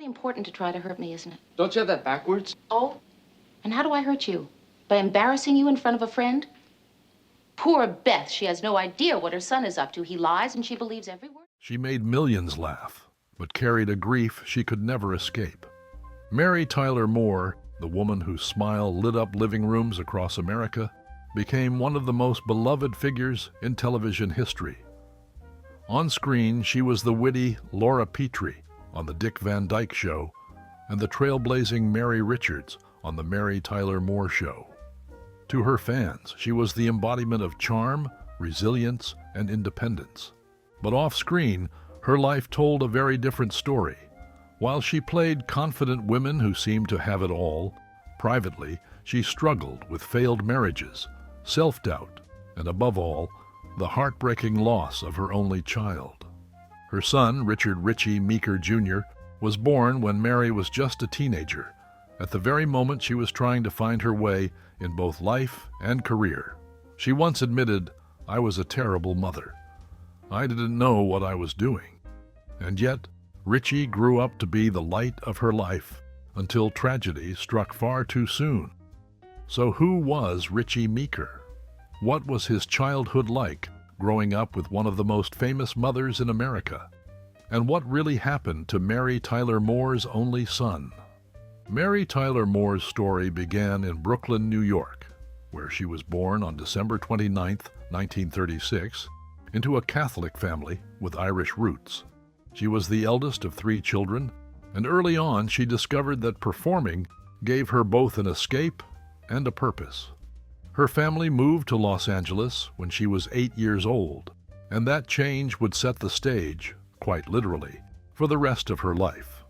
Pretty important to try to hurt me, isn't it? Don't you have that backwards? Oh? And how do I hurt you? By embarrassing you in front of a friend? Poor Beth. She has no idea what her son is up to. He lies and she believes every word. She made millions laugh, but carried a grief she could never escape. Mary Tyler Moore, the woman whose smile lit up living rooms across America, became one of the most beloved figures in television history. On screen, she was the witty Laura Petrie on The Dick Van Dyke Show and the trailblazing Mary Richards on The Mary Tyler Moore Show. To her fans, she was the embodiment of charm, resilience, and independence. But off-screen, her life told a very different story. While she played confident women who seemed to have it all, privately, she struggled with failed marriages, self-doubt, and above all, the heartbreaking loss of her only child. Her son, Richie Meeker Jr., was born when Mary was just a teenager, at the very moment she was trying to find her way in both life and career. She once admitted, "I was a terrible mother. I didn't know what I was doing." And yet, Richie grew up to be the light of her life until tragedy struck far too soon. So who was Richie Meeker? What was his childhood like, growing up with one of the most famous mothers in America? And what really happened to Mary Tyler Moore's only son? Mary Tyler Moore's story began in Brooklyn, New York, where she was born on December 29, 1936, into a Catholic family with Irish roots. She was the eldest of 3 children, and early on she discovered that performing gave her both an escape and a purpose. Her family moved to Los Angeles when she was 8 years old, and that change would set the stage, quite literally, for the rest of her life.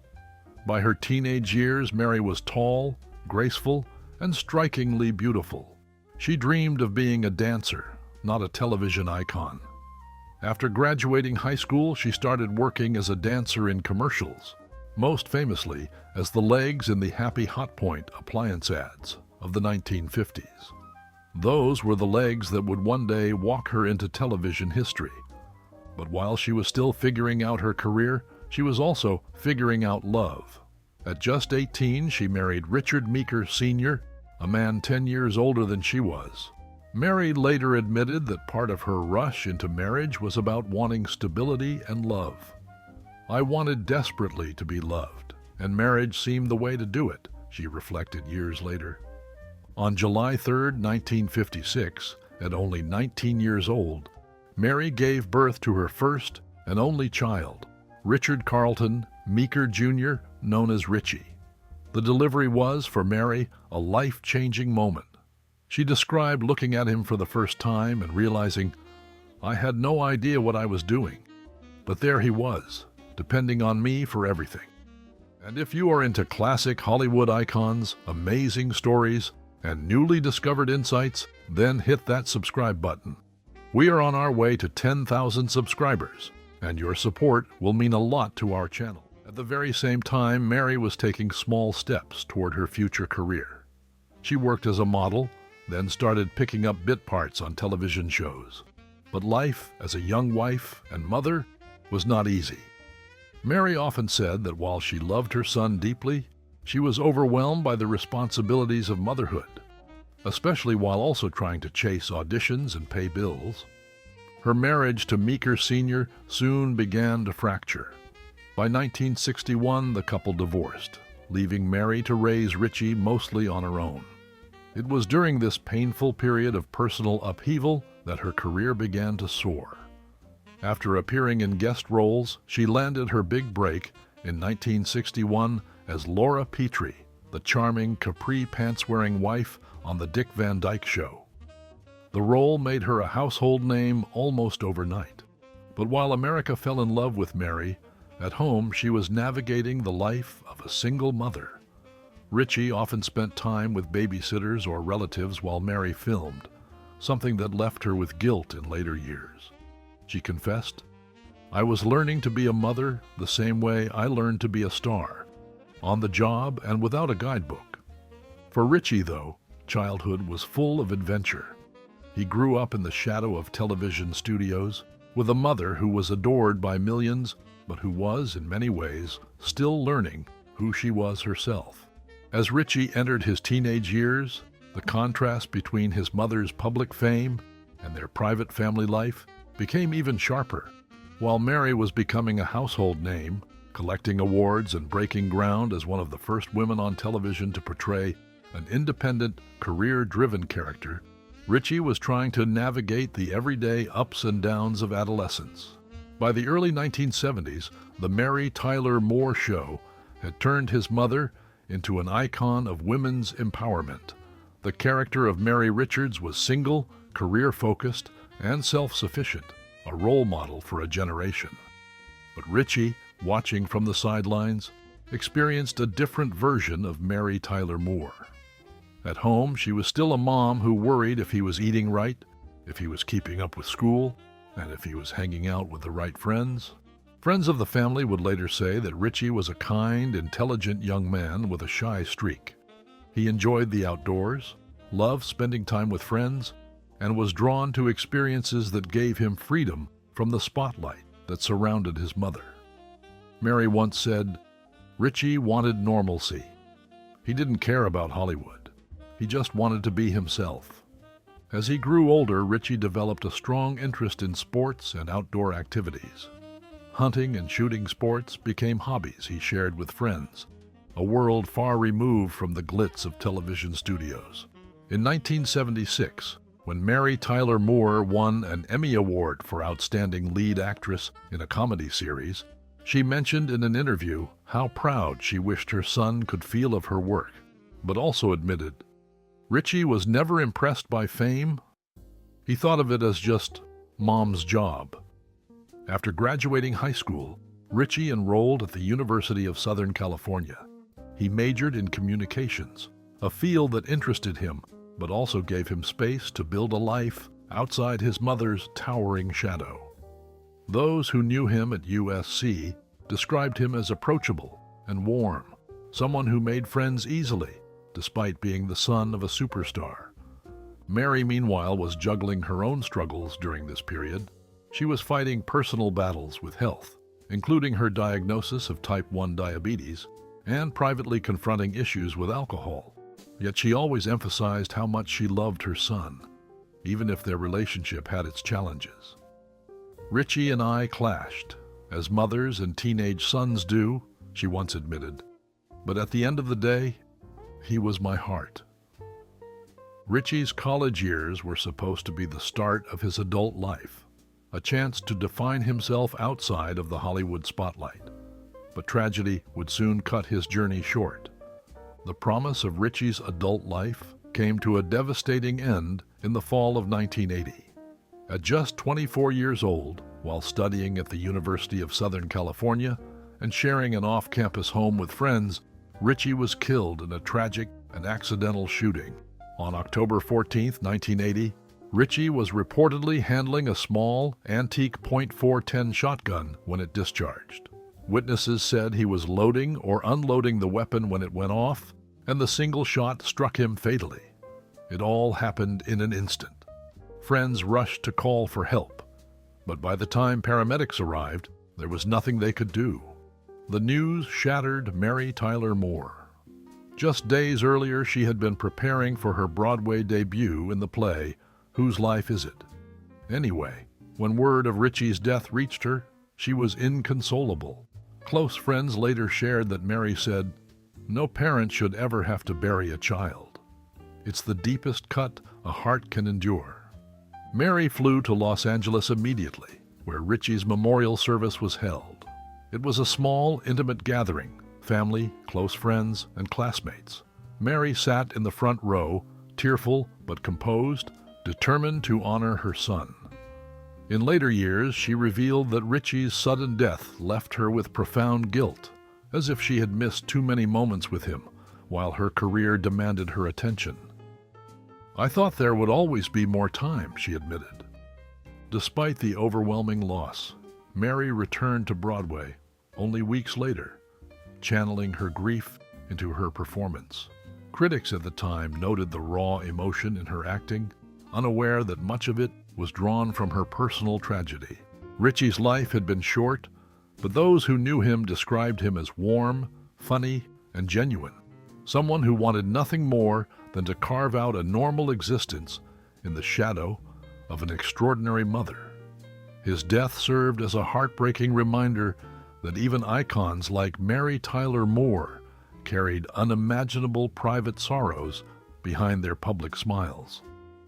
By her teenage years, Mary was tall, graceful, and strikingly beautiful. She dreamed of being a dancer, not a television icon. After graduating high school, she started working as a dancer in commercials, most famously as the legs in the Happy Hot Point appliance ads of the 1950s. Those were the legs that would one day walk her into television history. But while she was still figuring out her career, she was also figuring out love. At just 18, she married Richard Meeker Sr., a man 10 years older than she was. Mary later admitted that part of her rush into marriage was about wanting stability and love. "I wanted desperately to be loved, and marriage seemed the way to do it," she reflected years later. On July 3, 1956, at only 19 years old, Mary gave birth to her first and only child, Richard Carlton Meeker Jr., known as Richie. The delivery was, for Mary, a life-changing moment. She described looking at him for the first time and realizing, "I had no idea what I was doing, but there he was, depending on me for everything." And if you are into classic Hollywood icons, amazing stories, and newly discovered insights, then hit that subscribe button. We are on our way to 10,000 subscribers, and your support will mean a lot to our channel. At the very same time, Mary was taking small steps toward her future career. She worked as a model, then started picking up bit parts on television shows. But life as a young wife and mother was not easy. Mary often said that while she loved her son deeply, she was overwhelmed by the responsibilities of motherhood, especially while also trying to chase auditions and pay bills. Her marriage to Meeker Sr. soon began to fracture. By 1961, the couple divorced, leaving Mary to raise Richie mostly on her own. It was during this painful period of personal upheaval that her career began to soar. After appearing in guest roles, she landed her big break in 1961 as Laura Petrie, the charming capri pants-wearing wife on The Dick Van Dyke Show. The role made her a household name almost overnight. But while America fell in love with Mary, at home she was navigating the life of a single mother. Richie often spent time with babysitters or relatives while Mary filmed, something that left her with guilt in later years. She confessed, "I was learning to be a mother the same way I learned to be a star, on the job and without a guidebook." For Richie, though, childhood was full of adventure. He grew up in the shadow of television studios, with a mother who was adored by millions, but who was, in many ways, still learning who she was herself. As Richie entered his teenage years, the contrast between his mother's public fame and their private family life became even sharper. While Mary was becoming a household name, collecting awards and breaking ground as one of the first women on television to portray an independent, career-driven character, Richie was trying to navigate the everyday ups and downs of adolescence. By the early 1970s, The Mary Tyler Moore Show had turned his mother into an icon of women's empowerment. The character of Mary Richards was single, career-focused, and self-sufficient, a role model for a generation. But Richie, watching from the sidelines, experienced a different version of Mary Tyler Moore. At home, she was still a mom who worried if he was eating right, if he was keeping up with school, and if he was hanging out with the right friends. Friends of the family would later say that Richie was a kind, intelligent young man with a shy streak. He enjoyed the outdoors, loved spending time with friends, and was drawn to experiences that gave him freedom from the spotlight that surrounded his mother. Mary once said, "Richie wanted normalcy. He didn't care about Hollywood. He just wanted to be himself." As he grew older, Richie developed a strong interest in sports and outdoor activities. Hunting and shooting sports became hobbies he shared with friends, a world far removed from the glitz of television studios. In 1976, when Mary Tyler Moore won an Emmy Award for Outstanding Lead Actress in a Comedy Series, she mentioned in an interview how proud she wished her son could feel of her work, but also admitted, Richie was never impressed by fame. He thought of it as just mom's job. After graduating high school, Richie enrolled at the University of Southern California. He majored in communications, a field that interested him, but also gave him space to build a life outside his mother's towering shadow. Those who knew him at USC described him as approachable and warm, someone who made friends easily, despite being the son of a superstar. Mary, meanwhile, was juggling her own struggles during this period. She was fighting personal battles with health, including her diagnosis of type 1 diabetes, and privately confronting issues with alcohol. Yet she always emphasized how much she loved her son, even if their relationship had its challenges. Richie and I clashed, as mothers and teenage sons do, she once admitted. But at the end of the day, he was my heart. Richie's college years were supposed to be the start of his adult life, a chance to define himself outside of the Hollywood spotlight. But tragedy would soon cut his journey short. The promise of Richie's adult life came to a devastating end in the fall of 1980. At just 24 years old, while studying at the University of Southern California and sharing an off-campus home with friends, Richie was killed in a tragic and accidental shooting. On October 14, 1980, Richie was reportedly handling a small, antique .410 shotgun when it discharged. Witnesses said he was loading or unloading the weapon when it went off, and the single shot struck him fatally. It all happened in an instant. Friends rushed to call for help, but by the time paramedics arrived, there was nothing they could do. The news shattered Mary Tyler Moore. Just days earlier, she had been preparing for her Broadway debut in the play, Whose Life Is It? Anyway, when word of Richie's death reached her, she was inconsolable. Close friends later shared that Mary said, "No parent should ever have to bury a child. It's the deepest cut a heart can endure." Mary flew to Los Angeles immediately, where Richie's memorial service was held. It was a small, intimate gathering, family, close friends, and classmates. Mary sat in the front row, tearful but composed, determined to honor her son. In later years, she revealed that Richie's sudden death left her with profound guilt, as if she had missed too many moments with him, while her career demanded her attention. "I thought there would always be more time," she admitted. Despite the overwhelming loss, Mary returned to Broadway only weeks later, channeling her grief into her performance. Critics at the time noted the raw emotion in her acting, unaware that much of it was drawn from her personal tragedy. Richie's life had been short, but those who knew him described him as warm, funny, and genuine. Someone who wanted nothing more than to carve out a normal existence in the shadow of an extraordinary mother. His death served as a heartbreaking reminder that even icons like Mary Tyler Moore carried unimaginable private sorrows behind their public smiles.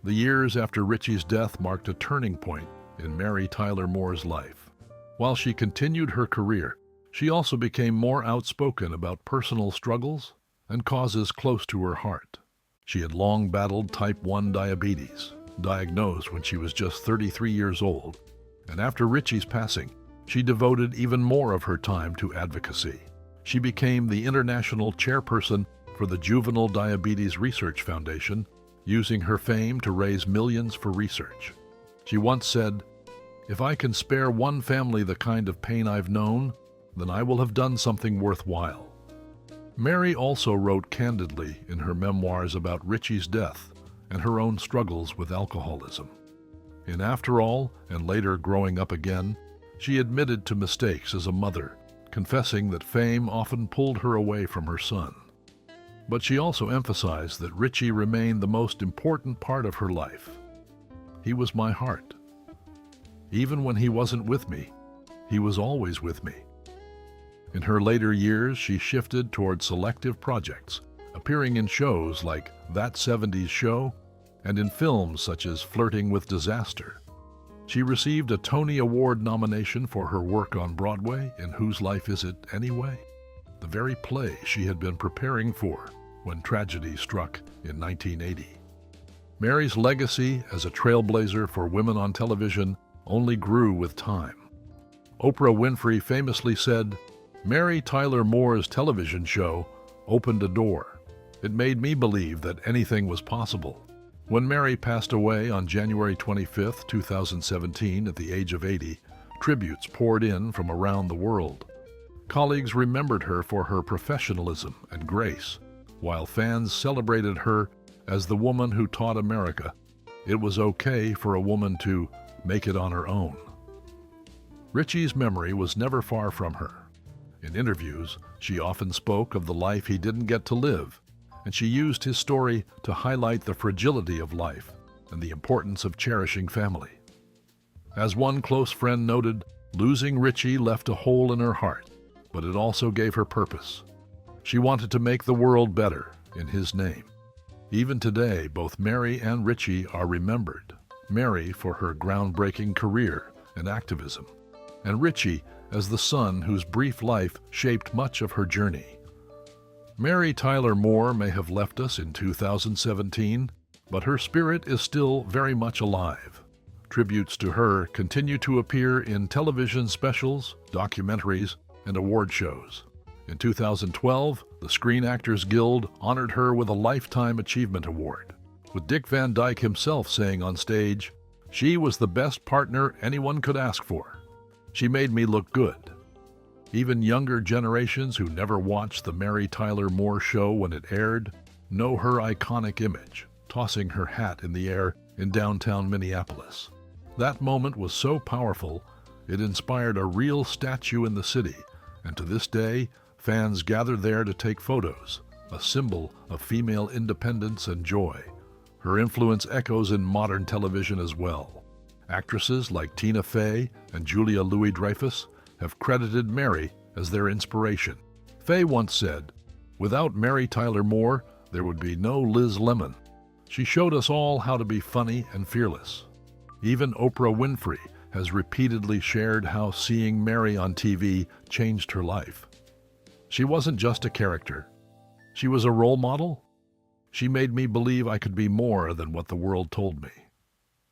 The years after Richie's death marked a turning point in Mary Tyler Moore's life. While she continued her career, she also became more outspoken about personal struggles and causes close to her heart. She had long battled type 1 diabetes, diagnosed when she was just 33 years old, and after Richie's passing, she devoted even more of her time to advocacy. She became the international chairperson for the Juvenile Diabetes Research Foundation, using her fame to raise millions for research. She once said, "If I can spare one family the kind of pain I've known, then I will have done something worthwhile." Mary also wrote candidly in her memoirs about Richie's death and her own struggles with alcoholism. In After All, and later Growing Up Again, she admitted to mistakes as a mother, confessing that fame often pulled her away from her son. But she also emphasized that Richie remained the most important part of her life. "He was my heart. Even when he wasn't with me, he was always with me." In her later years, she shifted toward selective projects, appearing in shows like That 70s Show and in films such as Flirting with Disaster. She received a Tony Award nomination for her work on Broadway in Whose Life Is It Anyway?, the very play she had been preparing for when tragedy struck in 1980. Mary's legacy as a trailblazer for women on television only grew with time. Oprah Winfrey famously said, "Mary Tyler Moore's television show opened a door. It made me believe that anything was possible." When Mary passed away on January 25, 2017, at the age of 80, tributes poured in from around the world. Colleagues remembered her for her professionalism and grace, while fans celebrated her as the woman who taught America it was okay for a woman to make it on her own. Richie's memory was never far from her. In interviews, she often spoke of the life he didn't get to live, and she used his story to highlight the fragility of life and the importance of cherishing family. As one close friend noted, losing Richie left a hole in her heart, but it also gave her purpose. She wanted to make the world better in his name. Even today, both Mary and Richie are remembered. Mary for her groundbreaking career and activism, and Richie as the son whose brief life shaped much of her journey. Mary Tyler Moore may have left us in 2017, but her spirit is still very much alive. Tributes to her continue to appear in television specials, documentaries, and award shows. In 2012, the Screen Actors Guild honored her with a Lifetime Achievement Award, with Dick Van Dyke himself saying on stage, "She was the best partner anyone could ask for. She made me look good." Even younger generations who never watched the Mary Tyler Moore Show when it aired know her iconic image, tossing her hat in the air in downtown Minneapolis. That moment was so powerful, it inspired a real statue in the city, and to this day, fans gather there to take photos, a symbol of female independence and joy. Her influence echoes in modern television as well. Actresses like Tina Fey and Julia Louis-Dreyfus have credited Mary as their inspiration. Fey once said, "Without Mary Tyler Moore, there would be no Liz Lemon. She showed us all how to be funny and fearless." Even Oprah Winfrey has repeatedly shared how seeing Mary on TV changed her life. "She wasn't just a character. She was a role model. She made me believe I could be more than what the world told me."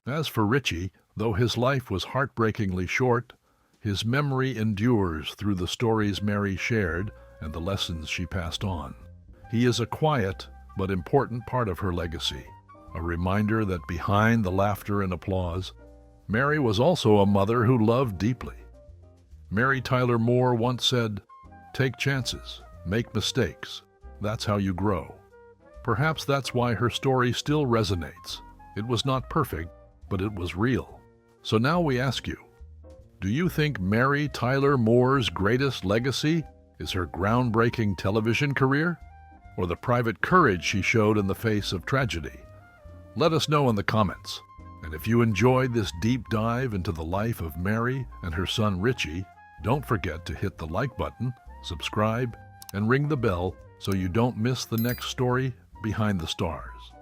As for Richie, though his life was heartbreakingly short, his memory endures through the stories Mary shared and the lessons she passed on. He is a quiet but important part of her legacy, a reminder that behind the laughter and applause, Mary was also a mother who loved deeply. Mary Tyler Moore once said, "Take chances, make mistakes. That's how you grow." Perhaps that's why her story still resonates. It was not perfect, but it was real. So now we ask you, do you think Mary Tyler Moore's greatest legacy Is her groundbreaking television career? Or the private courage she showed in the face of tragedy? Let us know in the comments. And if you enjoyed this deep dive into the life of Mary and her son Richie, don't forget to hit the like button, subscribe, and ring the bell so you don't miss the next story behind the stars.